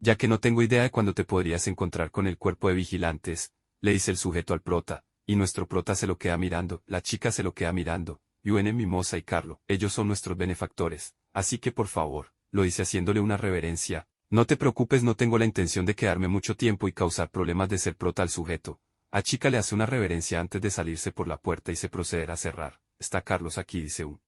Ya que no tengo idea de cuándo te podrías encontrar con el cuerpo de vigilantes, le dice el sujeto al prota, y nuestro prota se lo queda mirando, la chica se lo queda mirando, Yuen, Mimosa y Carlo, ellos son nuestros benefactores, así que por favor, lo dice haciéndole una reverencia. No te preocupes, no tengo la intención de quedarme mucho tiempo y causar problemas de ser prota al sujeto. A chica le hace una reverencia antes de salirse por la puerta y se procederá a cerrar. Está Carlos aquí, dice un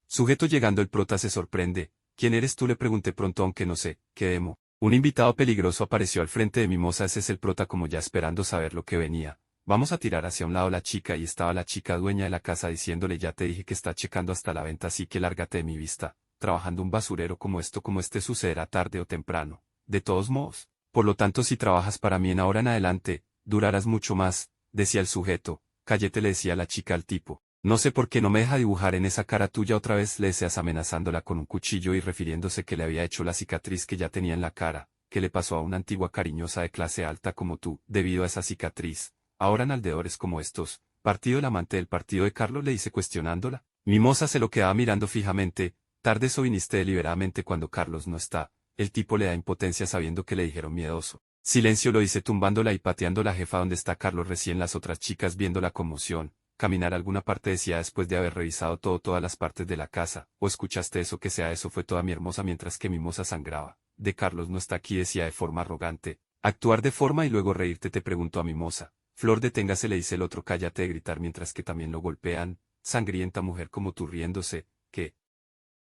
sujeto. Llegando el prota se sorprende. ¿Quién eres tú?, le pregunté pronto, aunque no sé, ¿qué demo? Un invitado peligroso apareció al frente de Mimosa. Ese es el prota, como ya esperando saber lo que venía. Vamos a tirar hacia un lado la chica, y estaba la chica dueña de la casa diciéndole: ya te dije que está checando hasta la venta, así que lárgate de mi vista. Trabajando un basurero como este sucederá tarde o temprano. De todos modos, por lo tanto, si trabajas para mí en ahora en adelante, durarás mucho más, decía el sujeto. Cállate, le decía la chica al tipo. No sé por qué no me deja dibujar en esa cara tuya otra vez, le deseas, amenazándola con un cuchillo y refiriéndose que le había hecho la cicatriz que ya tenía en la cara, que le pasó a una antigua cariñosa de clase alta como tú, debido a esa cicatriz. Ahora en aldeadores como estos, partido el amante del partido de Carlos, le dice cuestionándola. Mimosa se lo quedaba mirando fijamente. Tardes o viniste deliberadamente cuando Carlos no está. El tipo le da impotencia sabiendo que le dijeron miedoso. Silencio, lo dice tumbándola y pateando la jefa. ¿Dónde está Carlos? Recién las otras chicas, viendo la conmoción. Caminar a alguna parte, decía, después de haber revisado todas las partes de la casa. ¿O escuchaste eso? Que sea eso, fue toda mi hermosa, mientras que Mimosa sangraba. De Carlos no está aquí, decía de forma arrogante. Actuar de forma y luego reírte, te preguntó a Mimosa. Flor, deténgase, le dice el otro. Cállate de gritar, mientras que también lo golpean. Sangrienta mujer como tú, riéndose. ¿Qué?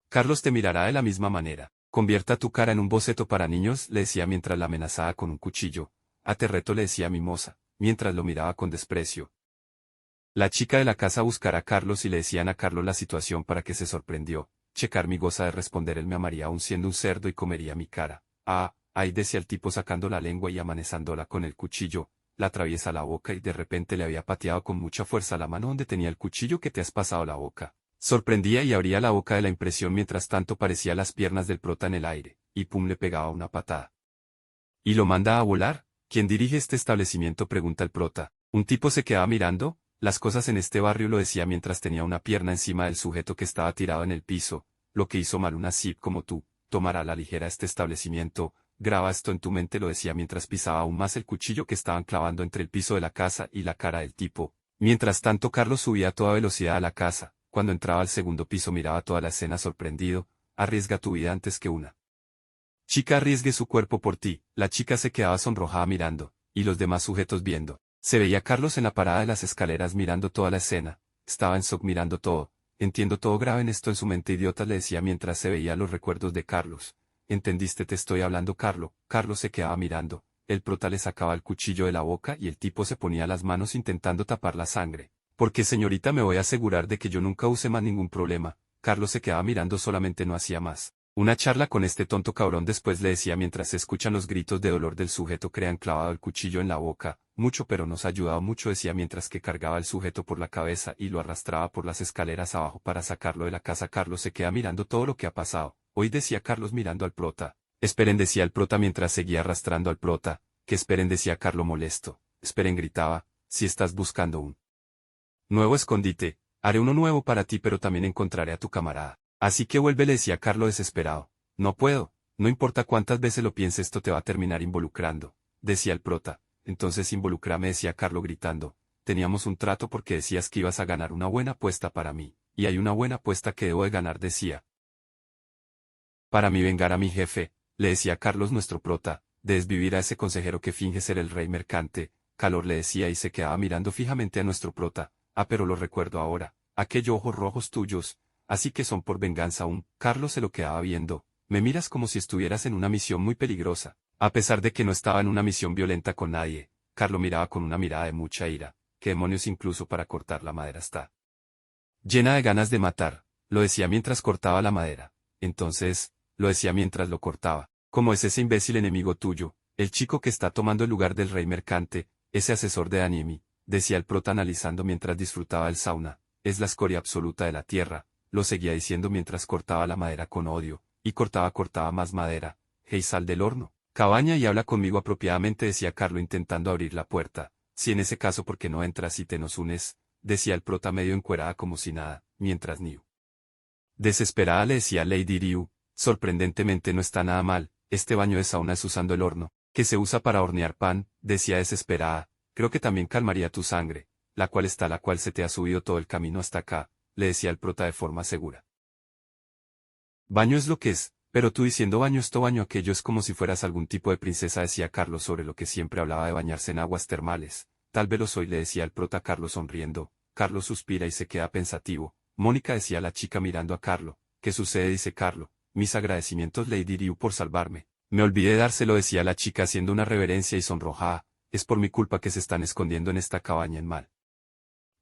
Carlos te mirará de la misma manera. Convierta tu cara en un boceto para niños, le decía mientras la amenazaba con un cuchillo. A te reto, le decía Mimosa, mientras lo miraba con desprecio. La chica de la casa buscará a Carlos y le decían a Carlos la situación, para que se sorprendió. Checar mi goza de responder, él me amaría aún siendo un cerdo y comería mi cara. Ah, ahí, decía el tipo sacando la lengua y amenazándola con el cuchillo. La atraviesa la boca y de repente le había pateado con mucha fuerza la mano donde tenía el cuchillo. Que te has pasado la boca. Sorprendía y abría la boca de la impresión, mientras tanto parecía las piernas del prota en el aire, y pum, le pegaba una patada. ¿Y lo manda a volar? ¿Quién dirige este establecimiento?, pregunta el prota. Un tipo se quedaba mirando las cosas en este barrio, lo decía mientras tenía una pierna encima del sujeto que estaba tirado en el piso. Lo que hizo mal una SIP como tú, tomará a la ligera este establecimiento. Graba esto en tu mente, lo decía mientras pisaba aún más el cuchillo que estaban clavando entre el piso de la casa y la cara del tipo. Mientras tanto, Carlos subía a toda velocidad a la casa. Cuando entraba al segundo piso miraba toda la escena sorprendido. Arriesga tu vida antes que una chica arriesgue su cuerpo por ti. La chica se quedaba sonrojada mirando, y los demás sujetos viendo. Se veía a Carlos en la parada de las escaleras mirando toda la escena. Estaba en shock mirando todo. Entiendo todo, graben esto en su mente, idiota, le decía mientras se veía los recuerdos de Carlos. ¿Entendiste? Te estoy hablando, Carlos. Carlos se quedaba mirando. El prota le sacaba el cuchillo de la boca y el tipo se ponía las manos intentando tapar la sangre. Porque, señorita, me voy a asegurar de que yo nunca use más ningún problema. Carlos se quedaba mirando, solamente no hacía más. Una charla con este tonto cabrón. Después le decía mientras se escuchan los gritos de dolor del sujeto que le han clavado el cuchillo en la boca. Mucho, pero nos ha ayudado mucho, decía mientras que cargaba al sujeto por la cabeza y lo arrastraba por las escaleras abajo para sacarlo de la casa. Carlos se queda mirando todo lo que ha pasado. Hoy, decía Carlos mirando al prota. Esperen, decía el prota mientras seguía arrastrando al prota. Que esperen, decía Carlos molesto. Esperen, gritaba. Si estás buscando un nuevo escondite, haré uno nuevo para ti, pero también encontraré a tu camarada. Así que vuelve, le decía Carlos desesperado. No puedo, no importa cuántas veces lo piense, esto te va a terminar involucrando, decía el prota. Entonces involúcrame, decía Carlos gritando. Teníamos un trato porque decías que ibas a ganar una buena apuesta para mí, y hay una buena apuesta que debo de ganar, decía. Para mí vengar a mi jefe, le decía Carlos nuestro prota, de desvivir a ese consejero que finge ser el rey mercante. Calor, le decía, y se quedaba mirando fijamente a nuestro prota. Ah, pero lo recuerdo ahora, aquellos ojos rojos tuyos. Así que son por venganza aún. Carlos se lo quedaba viendo. Me miras como si estuvieras en una misión muy peligrosa. A pesar de que no estaba en una misión violenta con nadie, Carlos miraba con una mirada de mucha ira. ¿Qué demonios? Incluso para cortar la madera está llena de ganas de matar, lo decía mientras cortaba la madera. Entonces, lo decía mientras lo cortaba. ¿Cómo es ese imbécil enemigo tuyo, el chico que está tomando el lugar del rey mercante, ese asesor de Animi? Decía el prota analizando mientras disfrutaba el sauna. Es la escoria absoluta de la tierra. Lo seguía diciendo mientras cortaba la madera con odio, y cortaba más madera. Hey, sal del horno, cabaña, y habla conmigo apropiadamente, decía Carlo intentando abrir la puerta. Si en ese caso, ¿por qué no entras y te nos unes? Decía el prota medio encuerada como si nada, mientras Niu desesperada le decía Lady Ryu. Sorprendentemente no está nada mal, este baño de sauna es usando el horno, que se usa para hornear pan, decía desesperada, creo que también calmaría tu sangre, la cual se te ha subido todo el camino hasta acá, le decía el prota de forma segura. Baño es lo que es, pero tú diciendo baño esto baño aquello es como si fueras algún tipo de princesa decía Carlos sobre lo que siempre hablaba de bañarse en aguas termales, tal vez lo soy le decía el prota Carlos sonriendo, Carlos suspira y se queda pensativo, Mónica decía la chica mirando a Carlo, ¿qué sucede? Dice Carlo, mis agradecimientos Lady Ryu por salvarme, me olvidé dárselo decía la chica haciendo una reverencia y sonrojada, es por mi culpa que se están escondiendo en esta cabaña en mal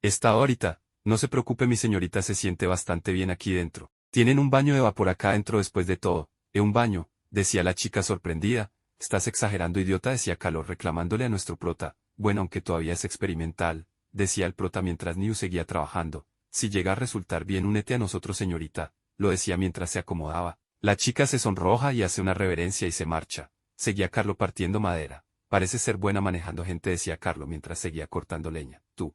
estado ahorita, no se preocupe mi señorita se siente bastante bien aquí dentro. Tienen un baño de vapor acá adentro después de todo. Un baño, decía la chica sorprendida. Estás exagerando idiota decía Calor reclamándole a nuestro prota. Bueno aunque todavía es experimental, decía el prota mientras Niu seguía trabajando. Si llega a resultar bien únete a nosotros señorita, lo decía mientras se acomodaba. La chica se sonroja y hace una reverencia y se marcha. Seguía Carlo partiendo madera. Parece ser buena manejando gente decía Carlo mientras seguía cortando leña. Tú.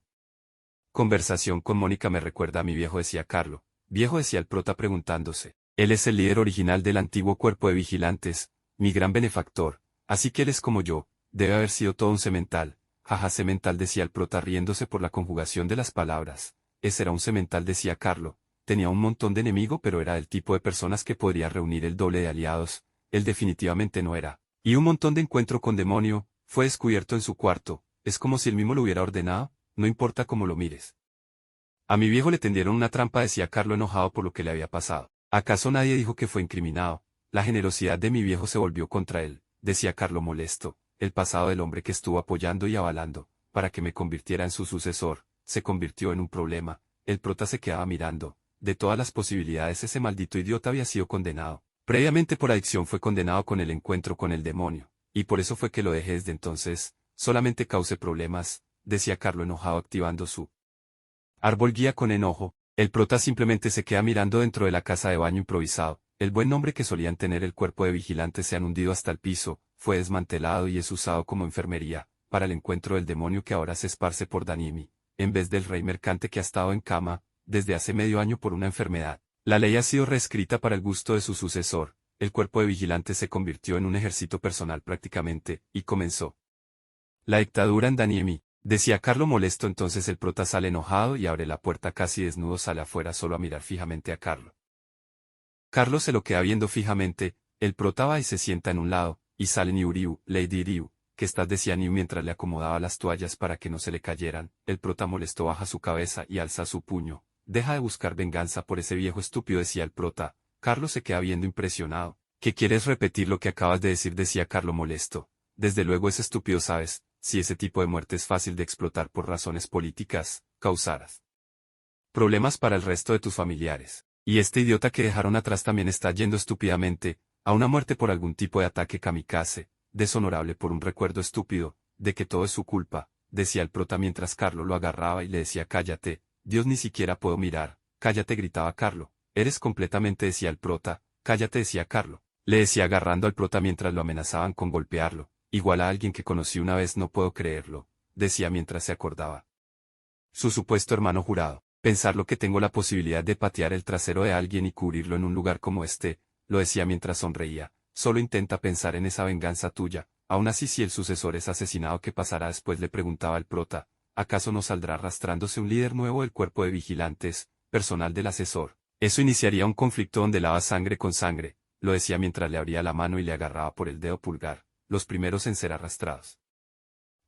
Conversación con Mónica me recuerda a mi viejo decía Carlo. Viejo decía el prota preguntándose. Él es el líder original del antiguo cuerpo de vigilantes, mi gran benefactor, así que él es como yo, debe haber sido todo un semental. Jaja semental decía el prota riéndose por la conjugación de las palabras. Ese era un semental decía Carlo. Tenía un montón de enemigo pero era el tipo de personas que podría reunir el doble de aliados. Él definitivamente no era. Y un montón de encuentro con demonio, fue descubierto en su cuarto, es como si él mismo lo hubiera ordenado, no importa cómo lo mires. A mi viejo le tendieron una trampa decía Carlo enojado por lo que le había pasado. ¿Acaso nadie dijo que fue incriminado? La generosidad de mi viejo se volvió contra él, decía Carlo molesto, el pasado del hombre que estuvo apoyando y avalando, para que me convirtiera en su sucesor, se convirtió en un problema, el prota se quedaba mirando, de todas las posibilidades ese maldito idiota había sido condenado. Previamente por adicción fue condenado con el encuentro con el demonio, y por eso fue que lo dejé desde entonces, solamente cause problemas, decía Carlo enojado activando su árbol guía con enojo, el prota simplemente se queda mirando dentro de la casa de baño improvisado, el buen nombre que solían tener el cuerpo de vigilantes se han hundido hasta el piso, fue desmantelado y es usado como enfermería, para el encuentro del demonio que ahora se esparce por Danimi, en vez del rey mercante que ha estado en cama, desde hace medio año por una enfermedad. La ley ha sido reescrita para el gusto de su sucesor, el cuerpo de vigilantes se convirtió en un ejército personal prácticamente, y comenzó la dictadura en Daniemi. Decía Carlo molesto entonces el prota sale enojado y abre la puerta casi desnudo sale afuera solo a mirar fijamente a Carlo. Carlo se lo queda viendo fijamente, el prota va y se sienta en un lado, y sale Niu Ryu, Lady Ryu, que estás decía Niu mientras le acomodaba las toallas para que no se le cayeran, el prota molesto baja su cabeza y alza su puño, deja de buscar venganza por ese viejo estúpido decía el prota, Carlo se queda viendo impresionado, ¿qué quieres repetir lo que acabas de decir? Decía Carlo molesto, desde luego es estúpido sabes. Si ese tipo de muerte es fácil de explotar por razones políticas, causarás problemas para el resto de tus familiares. Y este idiota que dejaron atrás también está yendo estúpidamente, a una muerte por algún tipo de ataque kamikaze, deshonorable por un recuerdo estúpido, de que todo es su culpa, decía el prota mientras Carlo lo agarraba y le decía cállate, Dios ni siquiera puedo mirar, cállate gritaba Carlo, eres completamente decía el prota, cállate decía Carlo, le decía agarrando al prota mientras lo amenazaban con golpearlo. Igual a alguien que conocí una vez no puedo creerlo, decía mientras se acordaba. Su supuesto hermano jurado, pensar lo que tengo la posibilidad de patear el trasero de alguien y cubrirlo en un lugar como este, lo decía mientras sonreía, solo intenta pensar en esa venganza tuya, aún así si el sucesor es asesinado ¿qué pasará después? Le preguntaba el prota, ¿acaso no saldrá arrastrándose un líder nuevo del cuerpo de vigilantes, personal del asesor? Eso iniciaría un conflicto donde lava sangre con sangre, lo decía mientras le abría la mano y le agarraba por el dedo pulgar. Los primeros en ser arrastrados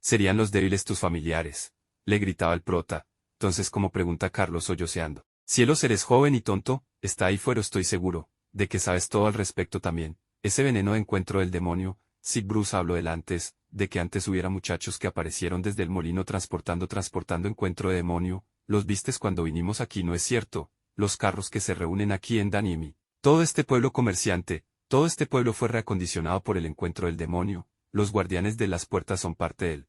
serían los débiles tus familiares, le gritaba el prota, entonces como pregunta Carlos solloceando. Cielos eres joven y tonto, está ahí fuera estoy seguro, de que sabes todo al respecto también, ese veneno de encuentro del demonio, Sid Bruce habló del antes, de que antes hubiera muchachos que aparecieron desde el molino transportando encuentro de demonio, los vistes cuando vinimos aquí no es cierto, los carros que se reúnen aquí en Danimi, todo este pueblo comerciante, todo este pueblo fue reacondicionado por el encuentro del demonio, los guardianes de las puertas son parte del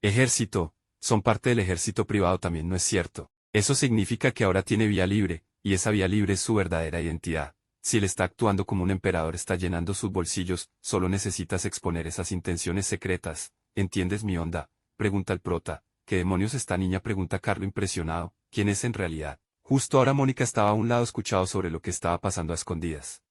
ejército, son parte del ejército privado también no es cierto. Eso significa que ahora tiene vía libre, y esa vía libre es su verdadera identidad. Si él está actuando como un emperador está llenando sus bolsillos, solo necesitas exponer esas intenciones secretas. ¿Entiendes mi onda? Pregunta el prota. ¿Qué demonios esta niña? Pregunta Carlo impresionado. ¿Quién es en realidad? Justo ahora Mónica estaba a un lado escuchado sobre lo que estaba pasando a escondidas.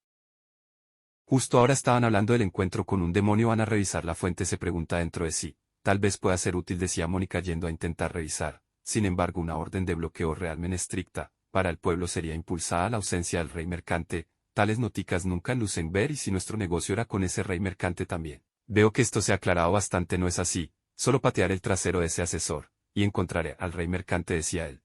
Justo ahora estaban hablando del encuentro con un demonio. Van a revisar la fuente, se pregunta dentro de sí. Tal vez pueda ser útil, decía Mónica yendo a intentar revisar. Sin embargo, una orden de bloqueo realmente estricta para el pueblo sería impulsada la ausencia del rey mercante. Tales noticas nunca lucen ver, y si nuestro negocio era con ese rey mercante también. Veo que esto se ha aclarado bastante. No es así, solo patear el trasero de ese asesor, y encontraré al rey mercante, decía él.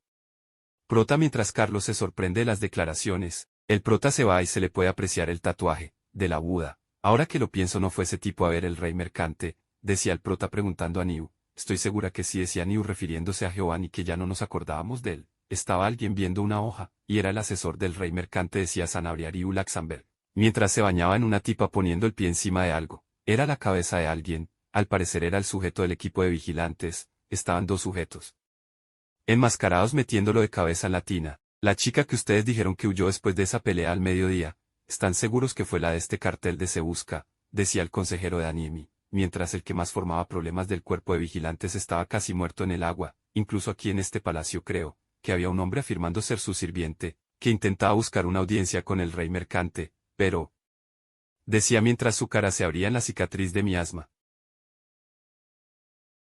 Prota. Mientras Carlos se sorprende de las declaraciones, el prota se va y se le puede apreciar el tatuaje de la Buda. Ahora que lo pienso, no fue ese tipo a ver el rey mercante, decía el prota preguntando a Niu. Estoy segura que sí, decía Niu refiriéndose a Giovanni, que ya no nos acordábamos de él. Estaba alguien viendo una hoja, y era el asesor del rey mercante, decía Sanabria Laxamberg, mientras se bañaba en una tipa poniendo el pie encima de algo. Era la cabeza de alguien, al parecer era el sujeto del equipo de vigilantes. Estaban dos sujetos enmascarados metiéndolo de cabeza en la tina. La chica que ustedes dijeron que huyó después de esa pelea al mediodía, ¿están seguros que fue la de este cartel de Se Busca?, decía el consejero de Aniemi, mientras el que más formaba problemas del cuerpo de vigilantes estaba casi muerto en el agua. Incluso aquí en este palacio creo que había un hombre afirmando ser su sirviente, que intentaba buscar una audiencia con el rey mercante, pero, decía mientras su cara se abría en la cicatriz de miasma.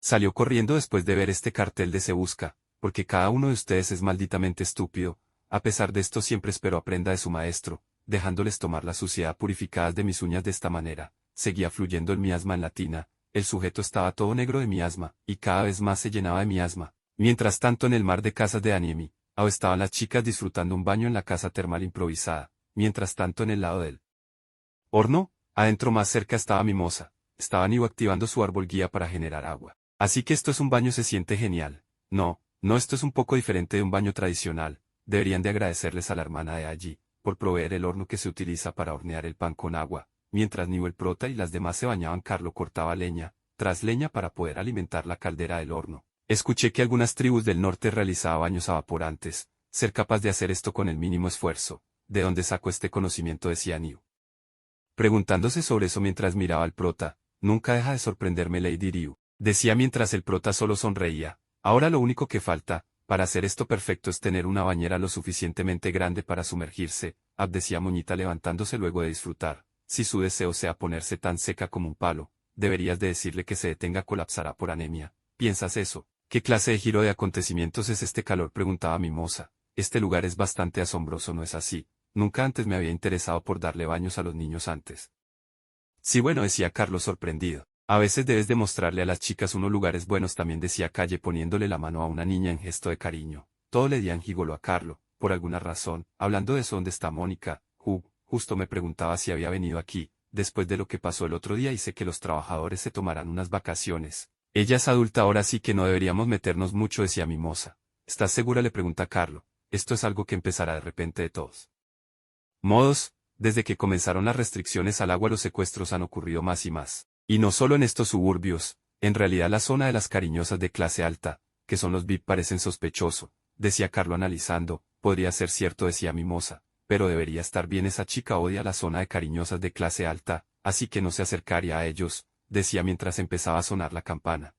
Salió corriendo después de ver este cartel de Se Busca, porque cada uno de ustedes es malditamente estúpido. A pesar de esto siempre espero aprenda de su maestro, dejándoles tomar la suciedad purificada de mis uñas de esta manera. Seguía fluyendo el miasma en la tina. El sujeto estaba todo negro de miasma, y cada vez más se llenaba de miasma. Mientras tanto, en el mar de casas de Aniemi, aún estaban las chicas disfrutando un baño en la casa termal improvisada. Mientras tanto, en el lado del horno, adentro más cerca, estaba Mimosa. Estaba Niu activando su árbol guía para generar agua. Así que esto es un baño, se siente genial. No, esto es un poco diferente de un baño tradicional. Deberían de agradecerles a la hermana de allí, por proveer el horno que se utiliza para hornear el pan con agua. Mientras Niu, el prota y las demás se bañaban, Carlo cortaba leña, tras leña, para poder alimentar la caldera del horno. Escuché que algunas tribus del norte realizaban baños a vapor antes. Ser capaz de hacer esto con el mínimo esfuerzo. ¿De dónde sacó este conocimiento?, decía Niu, preguntándose sobre eso mientras miraba al prota. Nunca deja de sorprenderme Lady Ryu, decía mientras el prota solo sonreía. Ahora lo único que falta, para hacer esto perfecto, es tener una bañera lo suficientemente grande para sumergirse, decía Moñita levantándose luego de disfrutar. Si su deseo sea ponerse tan seca como un palo, deberías de decirle que se detenga, colapsará por anemia. ¿Piensas eso? ¿Qué clase de giro de acontecimientos es este calor?, preguntaba Mimosa. Este lugar es bastante asombroso, ¿no es así? Nunca antes me había interesado por darle baños a los niños antes. Sí, bueno, decía Carlos sorprendido. A veces debes demostrarle a las chicas unos lugares buenos también, decía Calle poniéndole la mano a una niña en gesto de cariño. Todo le dían gigolo a Carlo, por alguna razón. Hablando de eso, ¿dónde está Mónica? Justo me preguntaba si había venido aquí, después de lo que pasó el otro día, y sé que los trabajadores se tomarán unas vacaciones. Ella es adulta ahora, sí que no deberíamos meternos mucho, decía Mimosa. ¿Estás segura?, le pregunta Carlo. Esto es algo que empezará de repente de todos modos. Desde que comenzaron las restricciones al agua, los secuestros han ocurrido más y más. Y no solo en estos suburbios, en realidad la zona de las cariñosas de clase alta, que son los VIP, parecen sospechoso, decía Carlo analizando. Podría ser cierto, decía Mimosa, pero debería estar bien, esa chica odia la zona de cariñosas de clase alta, así que no se acercaría a ellos, decía mientras empezaba a sonar la campana.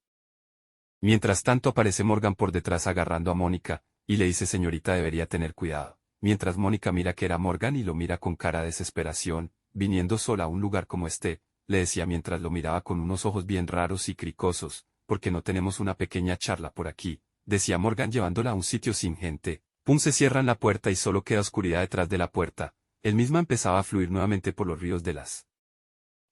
Mientras tanto aparece Morgan por detrás agarrando a Mónica, y le dice: señorita, debería tener cuidado. Mientras Mónica mira que era Morgan y lo mira con cara de desesperación, viniendo sola a un lugar como este, le decía mientras lo miraba con unos ojos bien raros y cricosos, ¿por qué no tenemos una pequeña charla por aquí?, decía Morgan llevándola a un sitio sin gente. Pum, se cierran la puerta y solo queda oscuridad detrás de la puerta. El misma empezaba a fluir nuevamente por los ríos de las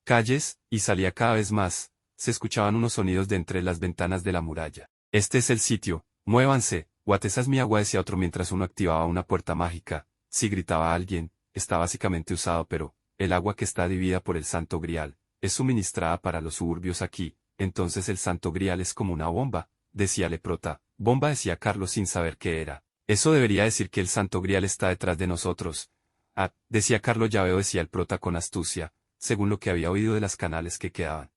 calles, y salía cada vez más. Se escuchaban unos sonidos de entre las ventanas de la muralla. Este es el sitio, muévanse. Esa es mi agua, decía otro mientras uno activaba una puerta mágica. Si gritaba alguien, está básicamente usado, pero el agua que está dividida por el Santo Grial es suministrada para los suburbios aquí. Entonces el Santo Grial es como una bomba, decía Leprota. Bomba, decía Carlos sin saber qué era. Eso debería decir que el Santo Grial está detrás de nosotros. Decía Carlos, ya veo, decía el prota con astucia, según lo que había oído de las canales que quedaban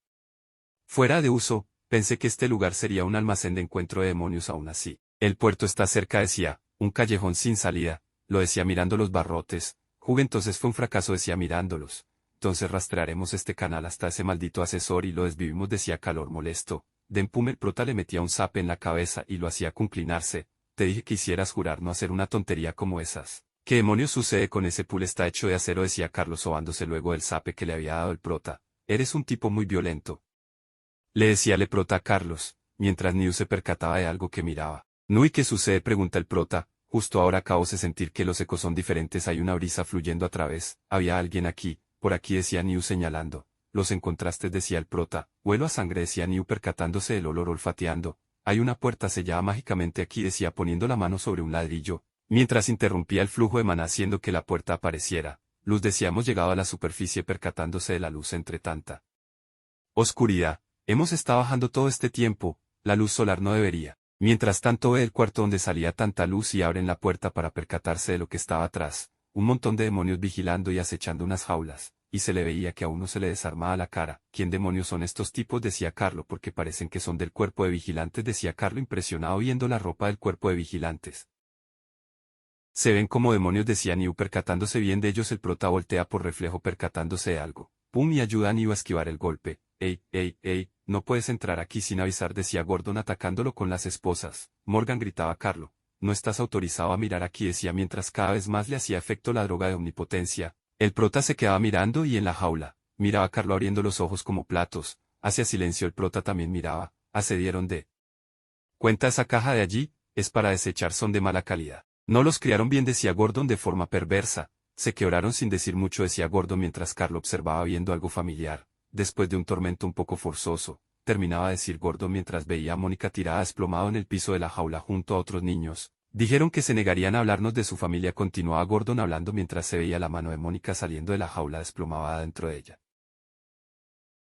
fuera de uso. Pensé que este lugar sería un almacén de encuentro de demonios. Aún así, el puerto está cerca, decía, un callejón sin salida, lo decía mirando los barrotes. Entonces fue un fracaso, decía mirándolos. Entonces rastrearemos este canal hasta ese maldito asesor y lo desvivimos, decía Calor molesto. De empum el prota le metía un zape en la cabeza y lo hacía inclinarse. Te dije que hicieras jurar no hacer una tontería como esas. ¿Qué demonios sucede con ese pool? Está hecho de acero, decía Carlos sobándose luego del zape que le había dado el prota. Eres un tipo muy violento. Le decía el prota a Carlos, mientras Niu se percataba de algo que miraba. ¿No? ¿Y qué sucede? Pregunta el prota. Justo ahora acabo de sentir que los ecos son diferentes, hay una brisa fluyendo a través. Había alguien aquí, por aquí, decía Niu señalando. Los encontraste, decía el prota. Huelo a sangre, decía Niu percatándose del olor, olfateando. Hay una puerta sellada mágicamente aquí, decía poniendo la mano sobre un ladrillo, mientras interrumpía el flujo de maná haciendo que la puerta apareciera. Luz, decía. Hemos llegado a la superficie percatándose de la luz entre tanta oscuridad. Hemos estado bajando todo este tiempo, la luz solar no debería. Mientras tanto ve el cuarto donde salía tanta luz y abren la puerta para percatarse de lo que estaba atrás. Un montón de demonios vigilando y acechando unas jaulas, y se le veía que a uno se le desarmaba la cara. ¿Quién demonios son estos tipos? Decía Carlo. Porque parecen que son del cuerpo de vigilantes, decía Carlo impresionado viendo la ropa del cuerpo de vigilantes. Se ven como demonios, decía Niu percatándose bien de ellos. El prota voltea por reflejo percatándose de algo. Pum, y ayuda a Niu a esquivar el golpe. Ey, no puedes entrar aquí sin avisar, decía Gordon atacándolo con las esposas. Morgan, gritaba Carlo. No estás autorizado a mirar aquí, decía mientras cada vez más le hacía efecto la droga de omnipotencia. El prota se quedaba mirando y en la jaula, miraba a Carlo abriendo los ojos como platos. Hacía silencio, el prota también miraba. Se dieron de cuenta esa caja de allí, es para desechar, son de mala calidad. No los criaron bien, decía Gordon de forma perversa. Se quebraron sin decir mucho, decía Gordon mientras Carlo observaba viendo algo familiar. Después de un tormento un poco forzoso, terminaba de decir Gordon mientras veía a Mónica tirada desplomado en el piso de la jaula junto a otros niños. Dijeron que se negarían a hablarnos de su familia, continuaba Gordon hablando mientras se veía la mano de Mónica saliendo de la jaula desplomada dentro de ella.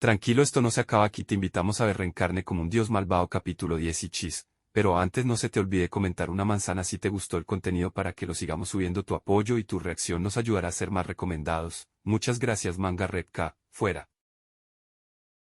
Tranquilo, esto no se acaba aquí, te invitamos a ver Reencarne como un dios malvado capítulo 10 y chis. Pero antes no se te olvide comentar una manzana si te gustó el contenido para que lo sigamos subiendo. Tu apoyo y tu reacción nos ayudará a ser más recomendados. Muchas gracias. Manga Red K, fuera.